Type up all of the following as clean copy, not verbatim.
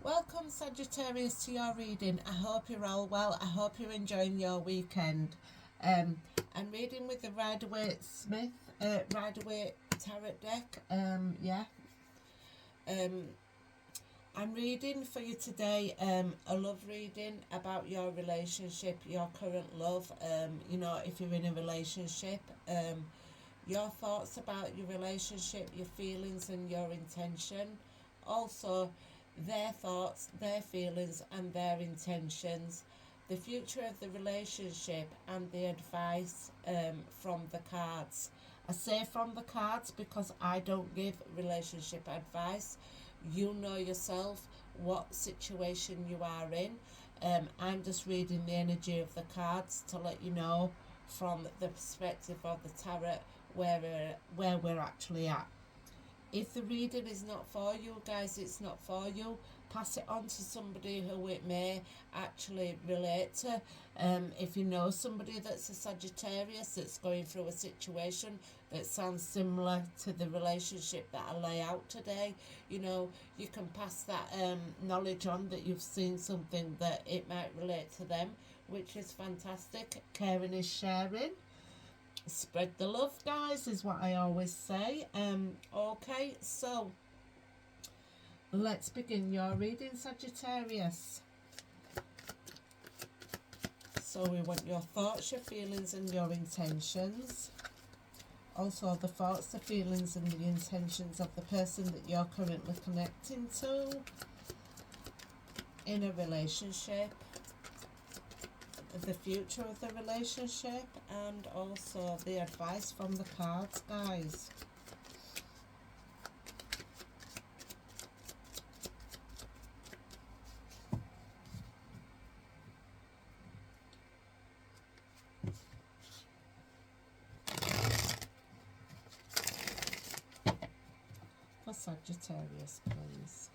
Welcome, Sagittarius, to your reading. I hope you're all well. I hope you're enjoying your weekend. Um, I'm reading with the Rider-Waite-Smith Rider-Waite Tarot deck. I'm reading for you today a love reading about your relationship, your current love. If you're in a relationship, your thoughts about your relationship, your feelings, and your intention. Also, their thoughts, their feelings, and their intentions, the future of the relationship, and the advice from the cards. I say from the cards because I don't give relationship advice. You know yourself what situation you are in. I'm just reading the energy of the cards to let you know from the perspective of the tarot where we're actually at. If the reading is not for you, guys, it's not for you. Pass it on to somebody who it may actually relate to. If you know somebody that's a Sagittarius that's going through a situation that sounds similar to the relationship that I lay out today, you can pass that knowledge on, that you've seen something that it might relate to them, which is fantastic. Caring is sharing. Spread the love, guys, is what I always say. Okay, so let's begin your reading, Sagittarius. So we want your thoughts, your feelings, and your intentions. Also the thoughts, the feelings, and the intentions of the person that you're currently connecting to in a relationship, the future of the relationship, and also the advice from the cards, guys. For Sagittarius, please.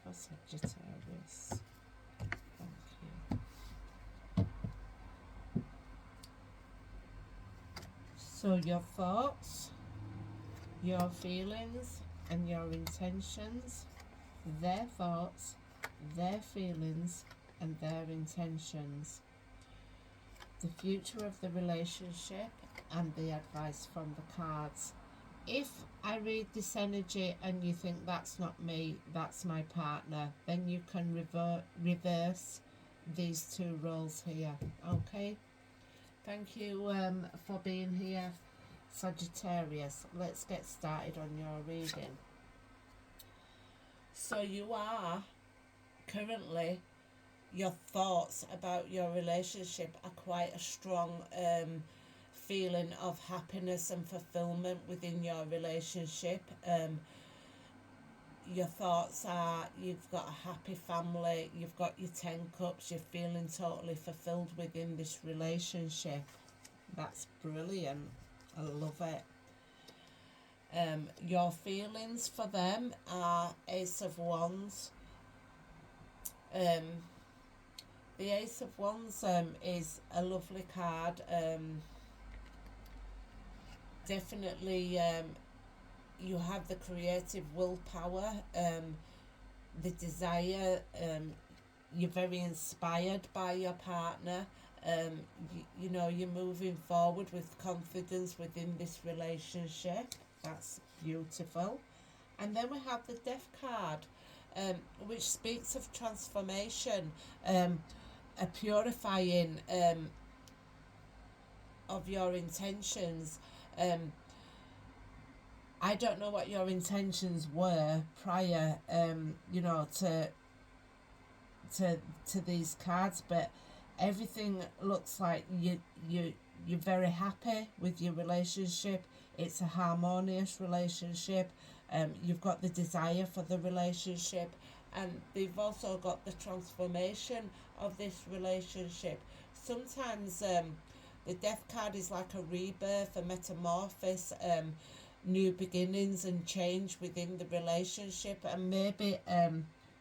For Sagittarius. Thank you. So your thoughts, your feelings, and your intentions, their thoughts, their feelings, and their intentions, the future of the relationship, and the advice from the cards. If I read this energy and you think that's not me, that's my partner, then you can reverse these two roles here. Okay, thank you for being here, Sagittarius. Let's get started on your reading. So you are currently, your thoughts about your relationship are quite a strong feeling of happiness and fulfillment within your relationship. Your thoughts are, you've got a happy family, you've got your 10 cups, you're feeling totally fulfilled within this relationship. That's brilliant. I love it. Your feelings for them are Ace of Wands. The Ace of Wands is a lovely card. Definitely you have the creative willpower, the desire, you're very inspired by your partner. You're moving forward with confidence within this relationship. That's beautiful. And then we have the Death card, which speaks of transformation, a purifying of your intentions. I don't know what your intentions were prior, to these cards, but everything looks like you're very happy with your relationship. It's a harmonious relationship. You've got the desire for the relationship. and they've also got the transformation of this relationship. Sometimes the death card is like a rebirth, a metamorphosis, new beginnings and change within the relationship. And maybe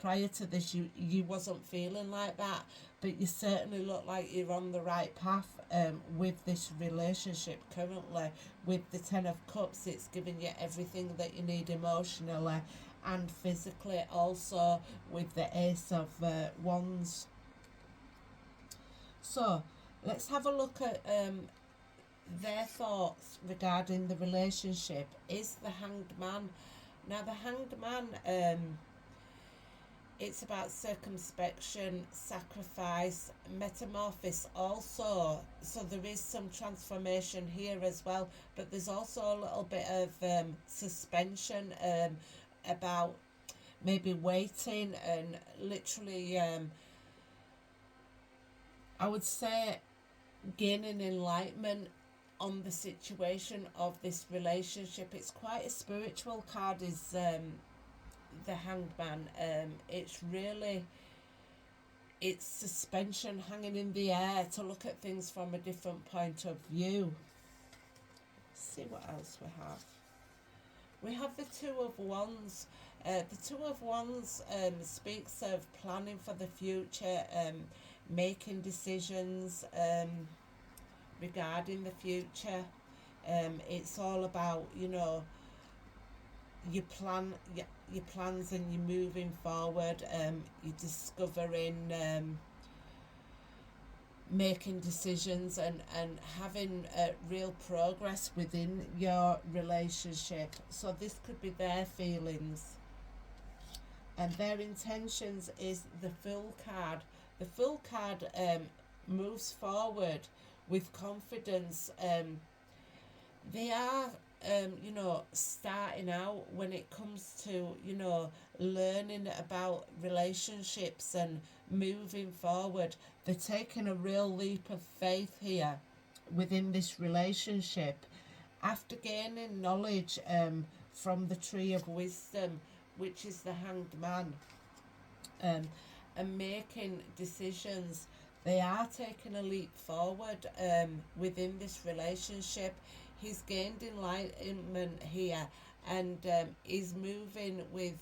prior to this you wasn't feeling like that, but you certainly look like you're on the right path with this relationship currently. With the Ten of Cups, it's giving you everything that you need emotionally and physically, also with the Ace of Wands. So let's have a look at their thoughts regarding the relationship. Is the Hanged Man. Now the Hanged Man, it's about circumspection, sacrifice, metamorphosis also. So there is some transformation here as well, but there's also a little bit of suspension, about maybe waiting and literally, I would say, gaining enlightenment on the situation of this relationship. It's quite a spiritual card, is the Hanged Man. It's suspension, hanging in the air, to look at things from a different point of view. Let's see what else we have. We have the Two of Wands. The Two of Wands speaks of planning for the future, making decisions regarding the future. It's all about, your plans, and you're moving forward. You're discovering, making decisions, and having real progress within your relationship. So this could be their feelings. And their intentions is the Fool card. The Fool card moves forward with confidence. They are, starting out when it comes to, learning about relationships and moving forward. They're taking a real leap of faith here within this relationship after gaining knowledge from the Tree of Wisdom, which is the Hanged Man, and making decisions. They are taking a leap forward within this relationship. He's gained enlightenment here, and is moving with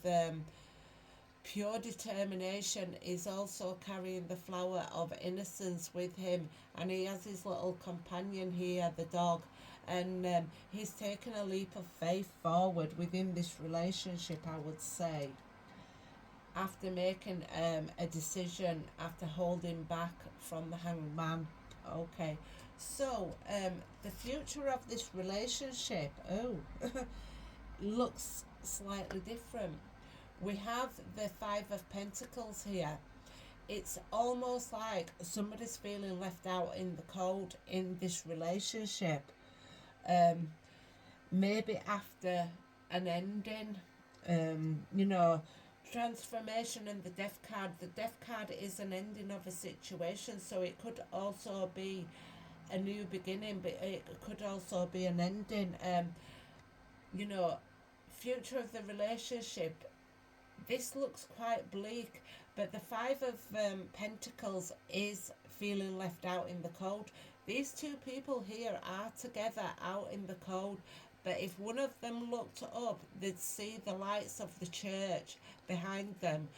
pure determination. Is also carrying the flower of innocence with him, and he has his little companion here, the dog, and he's taken a leap of faith forward within this relationship, I would say, after making a decision, after holding back from the Hanged Man. Okay, so the future of this relationship, looks slightly different. We have the Five of Pentacles here. It's almost like somebody's feeling left out in the cold in this relationship. Maybe after an ending, transformation. And the Death card. The Death card is an ending of a situation, so it could also be a new beginning, but it could also be an ending. Future of the relationship, this looks quite bleak, but the Five of Pentacles is feeling left out in the cold. These two people here are together out in the cold, but if one of them looked up, they'd see the lights of the church behind them,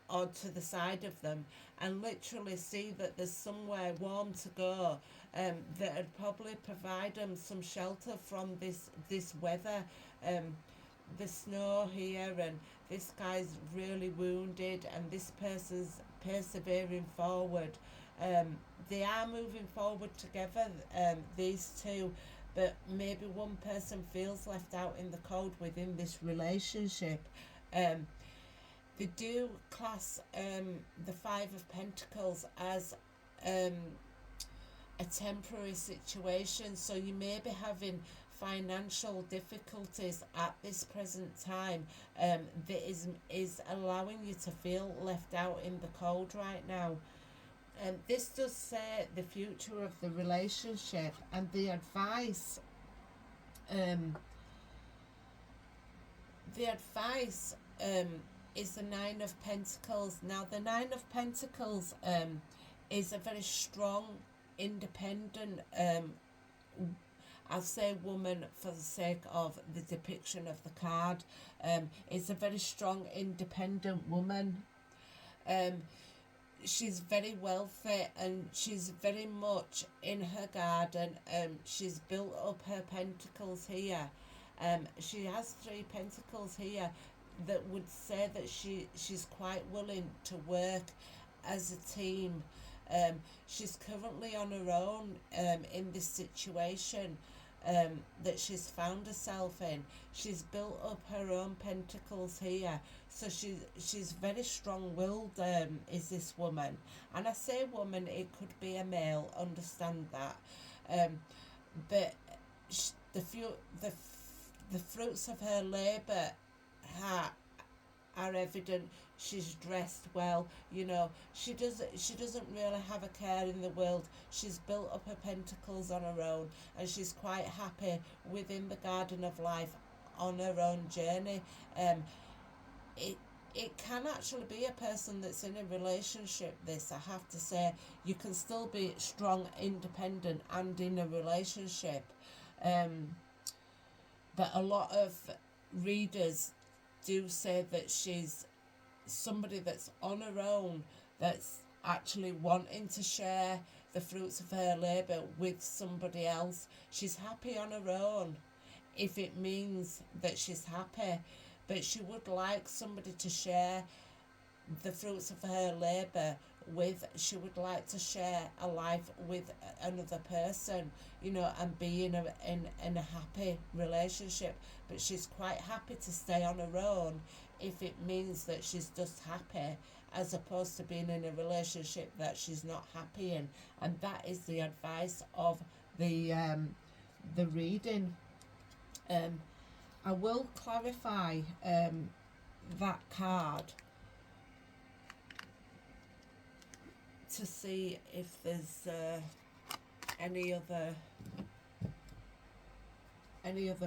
or to the side of them, and literally see that there's somewhere warm to go, that would probably provide them some shelter from this weather. The snow here, and this guy's really wounded, and this person's persevering forward. They are moving forward together, these two, but maybe one person feels left out in the cold within this relationship. They do class the Five of Pentacles as a temporary situation, so you may be having financial difficulties at this present time, that is allowing you to feel left out in the cold right now. This does say the future of the relationship, and the advice is the Nine of Pentacles. Now the Nine of Pentacles is a very strong, independent, I'll say woman for the sake of the depiction of the card. It's a very strong, independent woman. She's very wealthy and she's very much in her garden. She's built up her pentacles here. She has 3 pentacles here that would say that she's quite willing to work as a team. She's currently on her own in this situation that she's found herself in. She's built up her own pentacles here, so she's very strong-willed, is this woman. And I say woman, it could be a male, understand that, but the fruits of her labour are evident. She's dressed well, you know. She doesn't really have a care in the world. She's built up her pentacles on her own, and she's quite happy within the garden of life on her own journey. It can actually be a person that's in a relationship. This, I have to say, you can still be strong, independent, and in a relationship. But a lot of readers do say that she's somebody that's on her own, that's actually wanting to share the fruits of her labour with somebody else. She's happy on her own if it means that she's happy, but she would like somebody to share the fruits of her labour with. She would like to share a life with another person, you know, and be in a happy relationship. But she's quite happy to stay on her own if it means that she's just happy, as opposed to being in a relationship that she's not happy in. And that is the advice of the reading. I will clarify that card to see if there's any other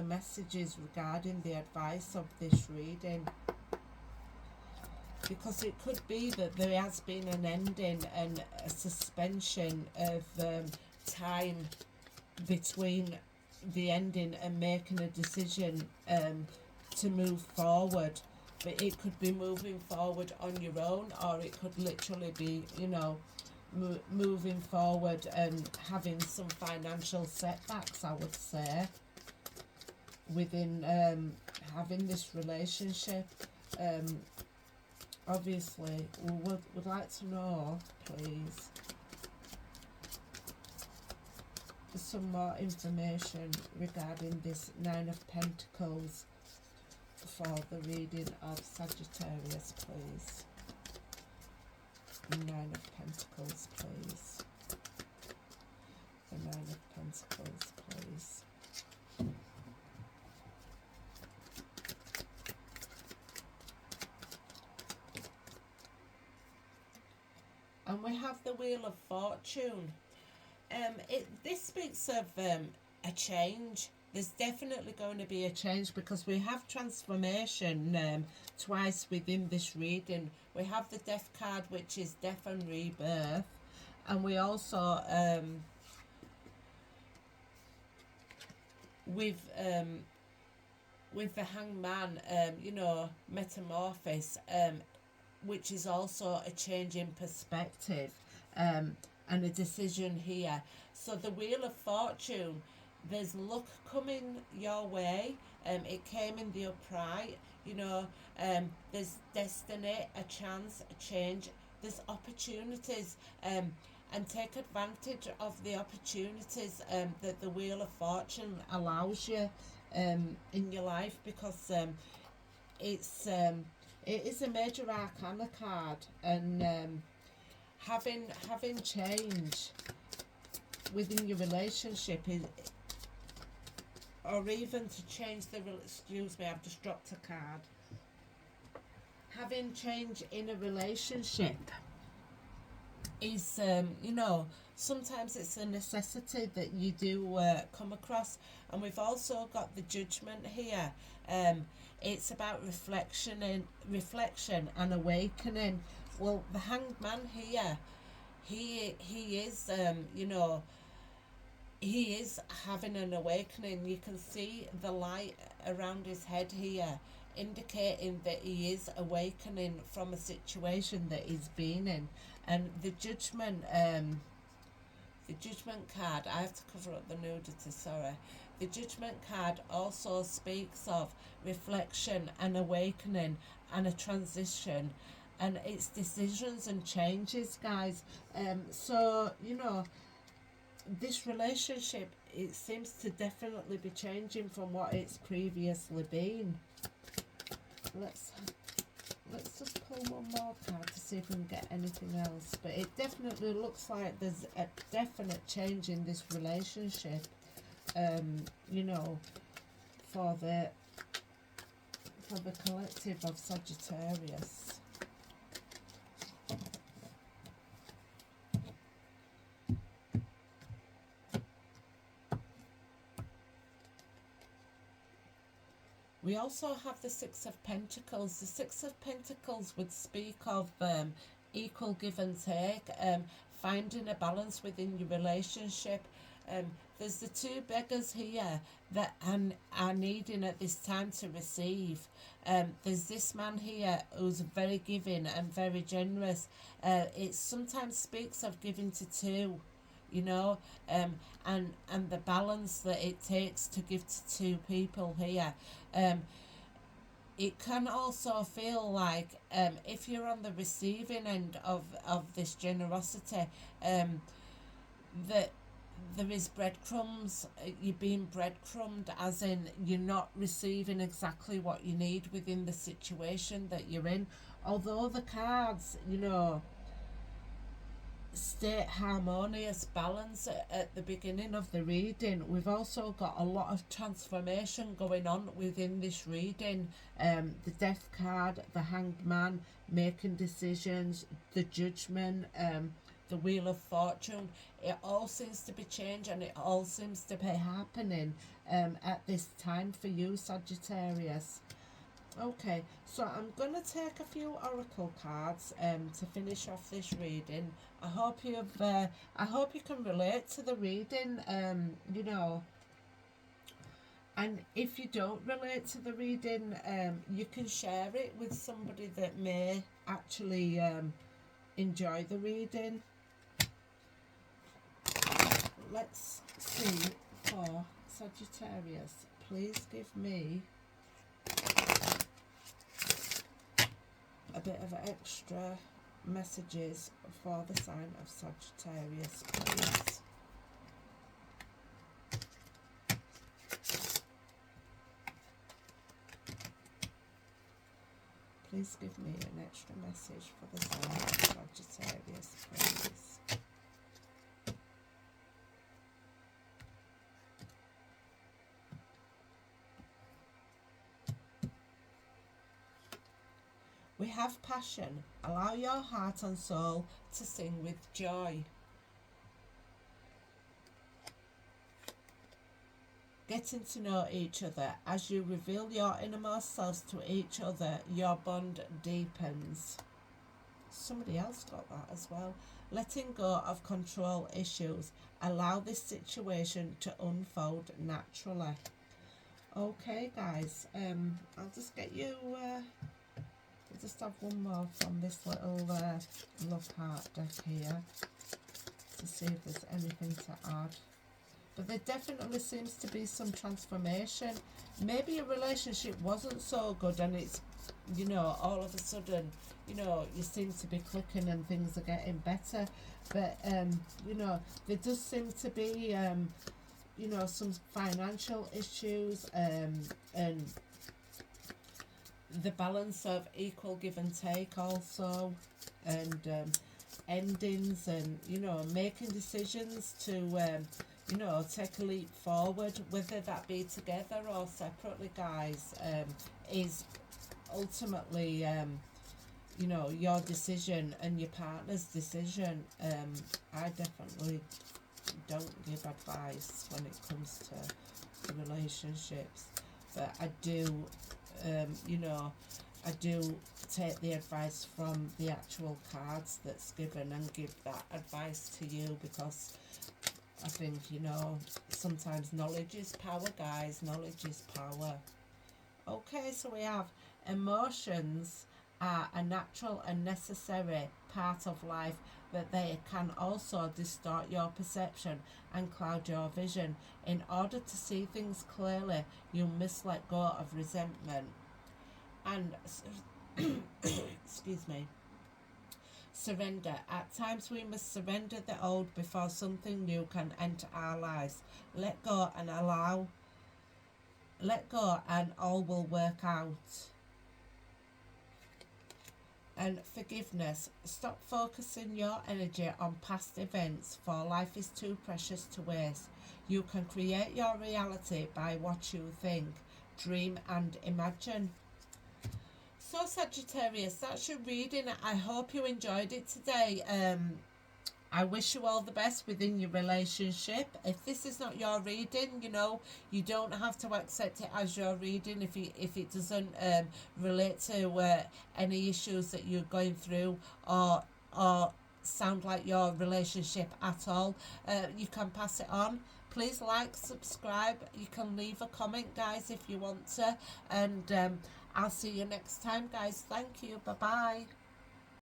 messages regarding the advice of this reading, because it could be that there has been an ending and a suspension of time between the ending and making a decision to move forward. But it could be moving forward on your own, or it could literally be, you know, moving forward and having some financial setbacks, I would say, within having this relationship. Obviously, we would like to know, please, some more information regarding this Nine of Pentacles for the reading of Sagittarius, please. Nine of Pentacles, please. The Nine of Pentacles, please. And we have the Wheel of Fortune. This speaks of a change. There's definitely going to be a change, because we have transformation twice within this reading. We have the Death card, which is death and rebirth, and we also with the Hangman, you know, metamorphosis, which is also a change in perspective, and a decision here. So the Wheel of Fortune, there's luck coming your way. It came in the upright, you know. There's destiny, a chance, a change. There's opportunities, and take advantage of the opportunities that the Wheel of Fortune allows you in your life, because it is a major arcana card, and having change within your relationship is, or even to change the, excuse me, I've just dropped a card. Having change in a relationship is, you know, sometimes it's a necessity that you do come across. And we've also got the Judgment here. It's about reflection and awakening. Well, the Hanged Man here, he is, he is having an awakening. You can see the light around his head here, indicating that he is awakening from a situation that he's been in. And the judgment card, I have to cover up the nudity, sorry. The judgment card also speaks of reflection and awakening and a transition, and it's decisions and changes, guys. So, this relationship, it seems to definitely be changing from what it's previously been. Let's just pull one more card to see if we can get anything else. But it definitely looks like there's a definite change in this relationship, for the collective of Sagittarius. We also have the Six of Pentacles. The Six of Pentacles would speak of equal give and take, finding a balance within your relationship. There's the two beggars here that are needing at this time to receive. There's this man here who's very giving and very generous. It sometimes speaks of giving to two, and the balance that it takes to give to two people here. It can also feel like, if you're on the receiving end of this generosity, that there is breadcrumbs. You're being breadcrumbed, as in you're not receiving exactly what you need within the situation that you're in. Although the cards, state harmonious balance at the beginning of the reading, we've also got a lot of transformation going on within this reading. The Death card, the Hanged Man, making decisions, the Judgment, the Wheel of Fortune. It all seems to be changing, and it all seems to be happening at this time for you, Sagittarius. Okay, so I'm going to take a few oracle cards to finish off this reading. I hope you can relate to the reading, and if you don't relate to the reading, you can share it with somebody that may actually enjoy the reading. Let's see for Sagittarius. Please give me a bit of extra messages for the sign of Sagittarius, please. Please give me an extra message for the sign of Sagittarius, please. We have passion. Allow your heart and soul to sing with joy. Getting to know each other. As you reveal your innermost selves to each other, your bond deepens. Somebody else got that as well. Letting go of control issues. Allow this situation to unfold naturally. Okay, guys. I'll just get you... We'll just have one more from this little love heart deck here to see if there's anything to add. But there definitely seems to be some transformation. Maybe your relationship wasn't so good, and it's, all of a sudden, you seem to be clicking and things are getting better. But, there does seem to be, some financial issues, and the balance of equal give and take also, and endings, and making decisions to take a leap forward, whether that be together or separately, guys, is ultimately your decision and your partner's decision. I definitely don't give advice when it comes to relationships, but I do you know, I do take the advice from the actual cards that's given and give that advice to you, because I think, you know, sometimes knowledge is power, guys. Knowledge is power. Okay, so we have emotions are a natural and necessary part of life, but they can also distort your perception and cloud your vision. In order to see things clearly, you must let go of resentment and excuse me, surrender. At times we must surrender the old before something new can enter our lives. Let go and allow, let go and all will work out. And forgiveness. Stop focusing your energy on past events, for life is too precious to waste. You can create your reality by what you think, dream and imagine. So Sagittarius, that's your reading. I hope you enjoyed it today. I wish you all the best within your relationship. If this is not your reading, you know, you don't have to accept it as your reading if it doesn't relate to any issues that you're going through, or sound like your relationship at all. You can pass it on. Please like, subscribe. You can leave a comment, guys, if you want to. And I'll see you next time, guys. Thank you. Bye bye.